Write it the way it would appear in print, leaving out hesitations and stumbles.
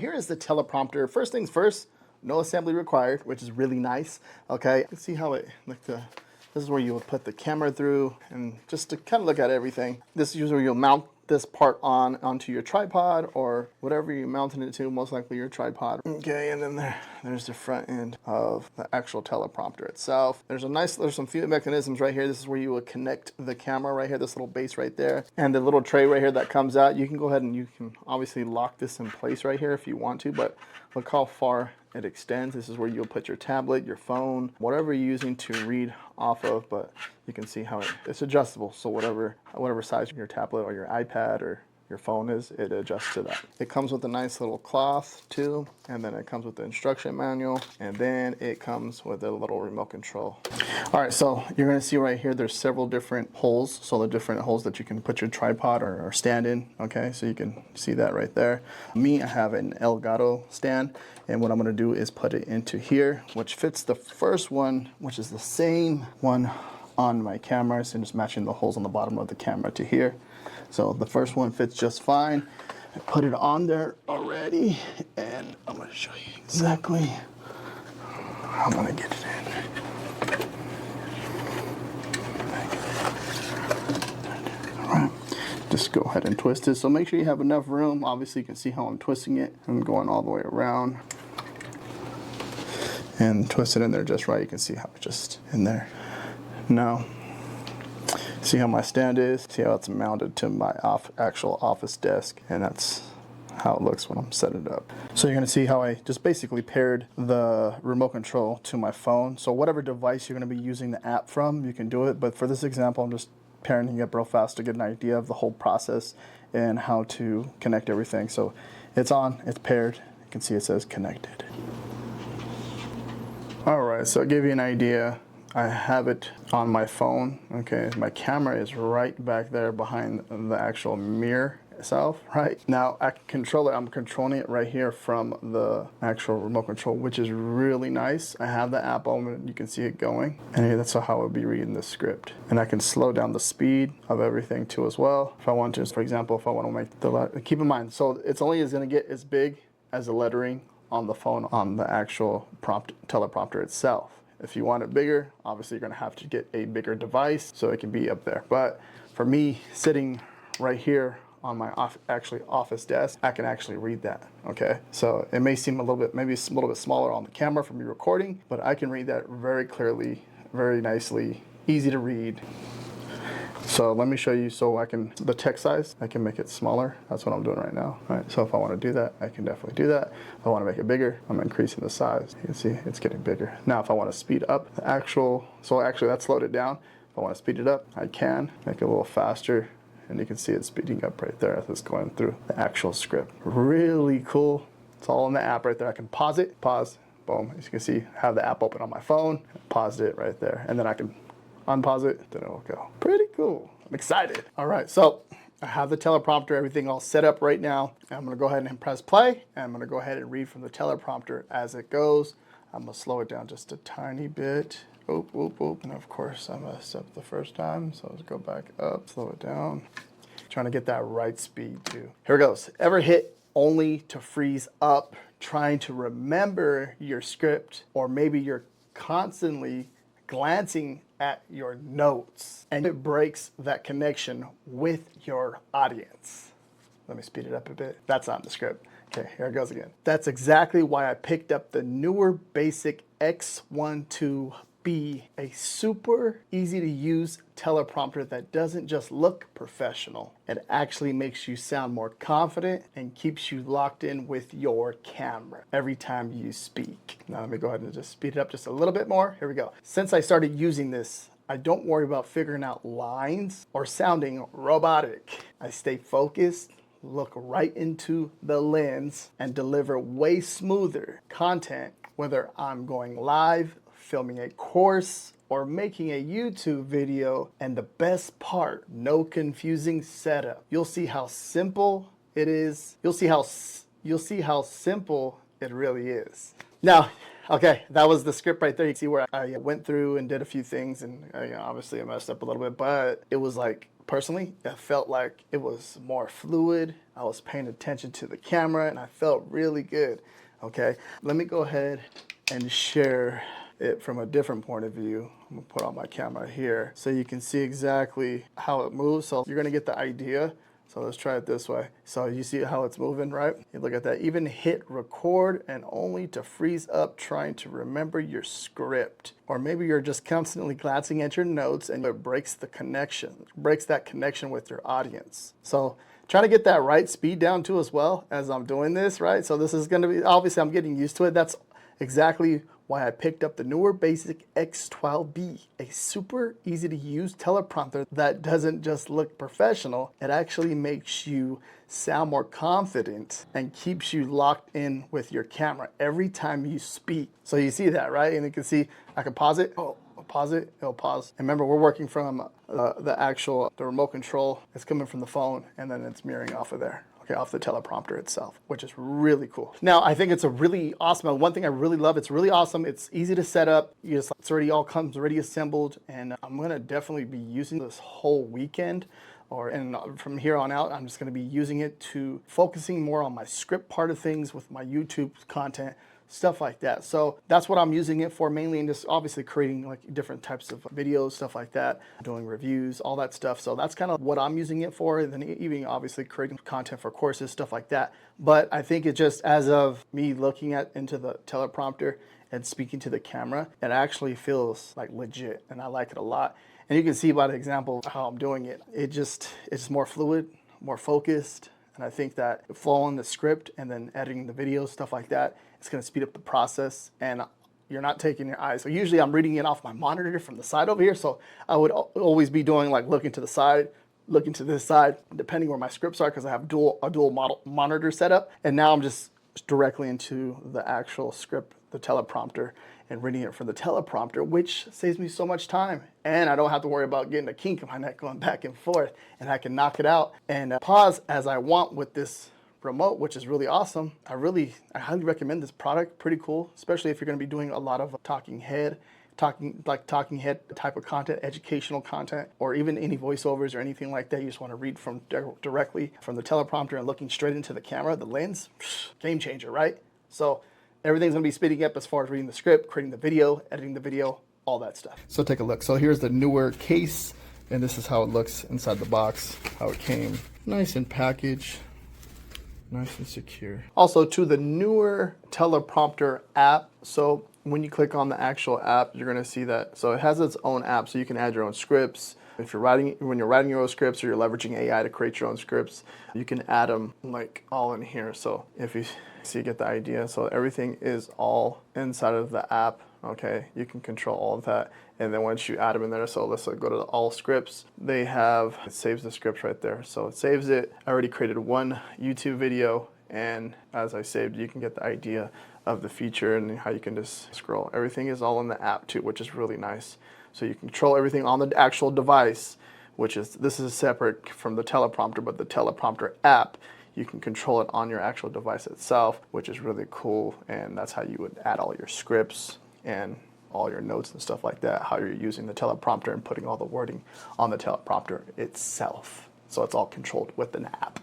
Here is the teleprompter. First things first, no assembly required, which is really nice. Okay, you can see how it, this is where you would put the camera through, and just to kind of look at everything. This is usually where you'll mount this part onto your tripod or whatever you're mounting it to, most likely your tripod. Okay, and then there's the front end of the actual teleprompter itself. There's some few mechanisms right here. This is where you would connect the camera right here, this little base right there, and the little tray right here that comes out. You can go ahead and you can obviously lock this in place right here if you want to, but look how far it extends. This is where you'll put your tablet, your phone, whatever you're using to read off of, but you can see how it's adjustable. So whatever size your tablet or your iPad or your phone is, it adjusts to that. It comes with a nice little cloth too, and then it comes with the instruction manual, and then it comes with a little remote control. All right, so you're gonna see right here, there's several different holes. So the different holes that you can put your tripod or stand in, okay? So you can see that right there. Me, I have an Elgato stand, and what I'm gonna do is put it into here, which fits the first one, which is the same one on my camera, so just matching the holes on the bottom of the camera to here. So the first one fits just fine. I put it on there already, and I'm gonna show you exactly how I'm gonna get it in. All right, just go ahead and twist it. So make sure you have enough room. Obviously you can see how I'm twisting it. I'm going all the way around and twist it in there just right. You can see how it's just in there. Now, see how my stand is? See how it's mounted to my actual office desk, and that's how it looks when I'm setting it up. So you're gonna see how I just basically paired the remote control to my phone. So whatever device you're gonna be using the app from, you can do it. But for this example, I'm just pairing it up real fast to get an idea of the whole process and how to connect everything. So it's on, it's paired. You can see it says connected. All right, so I'll give you an idea. I have it on my phone, okay? My camera is right back there behind the actual mirror itself, right? Now I can control it. I'm controlling it right here from the actual remote control, which is really nice. I have the app open, you can see it going. And that's how I would be reading this script. And I can slow down the speed of everything too as well. If I want to, for example, if I want to make the, keep in mind, so it's only is gonna get as big as the lettering on the phone on the actual teleprompter itself. If you want it bigger, obviously you're gonna have to get a bigger device so it can be up there. But for me, sitting right here on my office desk, I can actually read that, okay? So it may seem a little bit, maybe it's a little bit smaller on the camera from me recording, but I can read that very clearly, very nicely, easy to read. So let me show you, so I can, the text size, I can make it smaller. That's what I'm doing right now. All right, so if I want to do that, I can definitely do that. If I want to make it bigger, I'm increasing the size. You can see it's getting bigger. Now, if I want to speed up the actual, so actually that slowed it down. If I want to speed it up, I can make it a little faster, and you can see it speeding up right there as it's going through the actual script. Really cool. It's all in the app right there. I can pause it, pause, boom. As you can see, I have the app open on my phone, paused it right there, and then I can unpause it, then it'll go. Pretty cool. I'm excited. All right, so I have the teleprompter, everything all set up right now. I'm gonna go ahead and press play, and I'm gonna go ahead and read from the teleprompter as it goes. I'm gonna slow it down just a tiny bit. Oop, oop, oop. And of course, I messed up the first time, so let's go back up, slow it down. Trying to get that right speed too. Here it goes. Ever hit only to freeze up, trying to remember your script, or maybe you're constantly glancing at your notes and it breaks that connection with your audience? Let me speed it up a bit. That's not in the script. Okay, here it goes again. That's exactly why I picked up the Neewer Basic X12B, a super easy to use teleprompter that doesn't just look professional. It actually makes you sound more confident and keeps you locked in with your camera every time you speak. Now let me go ahead and just speed it up just a little bit more. Here we go. Since I started using this, I don't worry about figuring out lines or sounding robotic. I stay focused, look right into the lens, and deliver way smoother content, whether I'm going live, filming a course, or making a YouTube video. And the best part, no confusing setup. You'll see how simple it is. You'll see how simple it really is. Now, Okay, that was the script right there. You can see where I went through and did a few things, and obviously I messed up a little bit, but it was like, personally, it felt like it was more fluid. I was paying attention to the camera, and I felt really good. Okay, let me go ahead and share it from a different point of view. I'm gonna put on my camera here so you can see exactly how it moves. So you're gonna get the idea. So let's try it this way. So you see how it's moving, right? You look at that. Even hit record and only to freeze up trying to remember your script. Or maybe you're just constantly glancing at your notes and it breaks the connection, breaks that connection with your audience. So trying to get that right speed down too as well as I'm doing this, right? So this is gonna be, obviously I'm getting used to it. That's exactly why I picked up the Neewer Basic X12B, a super easy to use teleprompter that doesn't just look professional, it actually makes you sound more confident and keeps you locked in with your camera every time you speak. So you see that, right? And you can see, I can pause it. Oh, I'll pause it, it'll pause. And remember, we're working from the remote control. It's coming from the phone and then it's mirroring off of there. Off the teleprompter itself, which is really cool. Now, I think it's a really awesome, one thing I really love, it's really awesome, it's easy to set up, it's already all comes already assembled, and I'm gonna definitely be using this whole weekend, and from here on out, I'm just gonna be using it to focusing more on my script part of things with my YouTube content, stuff like that. So that's what I'm using it for mainly, and just obviously creating like different types of videos, stuff like that, doing reviews, all that stuff. So that's kind of what I'm using it for. And then even obviously creating content for courses, stuff like that. But I think it just, as of me looking into the teleprompter and speaking to the camera, it actually feels like legit, and I like it a lot. And you can see by the example of how I'm doing it, it's more fluid, more focused. And I think that following the script and then editing the video, stuff like that, it's going to speed up the process, and you're not taking your eyes. So usually I'm reading it off my monitor from the side over here. So I would always be doing like looking to the side, looking to this side, depending where my scripts are, because I have a dual monitor setup. And now I'm just directly into the actual script, the teleprompter, and reading it from the teleprompter, which saves me so much time. And I don't have to worry about getting a kink in my neck going back and forth, and I can knock it out and pause as I want with this remote, which is really awesome. I highly recommend this product. Pretty cool, especially if you're going to be doing a lot of talking head type of content, educational content, or even any voiceovers or anything like that. You just want to read from directly from the teleprompter and looking straight into the camera, the lens, game changer, right? So everything's going to be speeding up as far as reading the script, creating the video, editing the video, all that stuff. So take a look. So here's the Neewer case, and this is how it looks inside the box, how it came. Nice and packaged. Nice and secure. Also to the Neewer Teleprompter app. So when you click on the actual app, you're gonna see that. So it has its own app, so you can add your own scripts. If you're when you're writing your own scripts, or you're leveraging AI to create your own scripts, you can add them like all in here. So if you get the idea. So everything is all inside of the app. Okay, you can control all of that. And then once you add them in there, so let's go to the all scripts. It saves the scripts right there. So it saves it. I already created one YouTube video, and as I saved, you can get the idea of the feature and how you can just scroll. Everything is all in the app too, which is really nice. So you control everything on the actual device, this is separate from the teleprompter, but the Teleprompter app, you can control it on your actual device itself, which is really cool. And that's how you would add all your scripts and all your notes and stuff like that, how you're using the teleprompter and putting all the wording on the teleprompter itself. So it's all controlled with an app.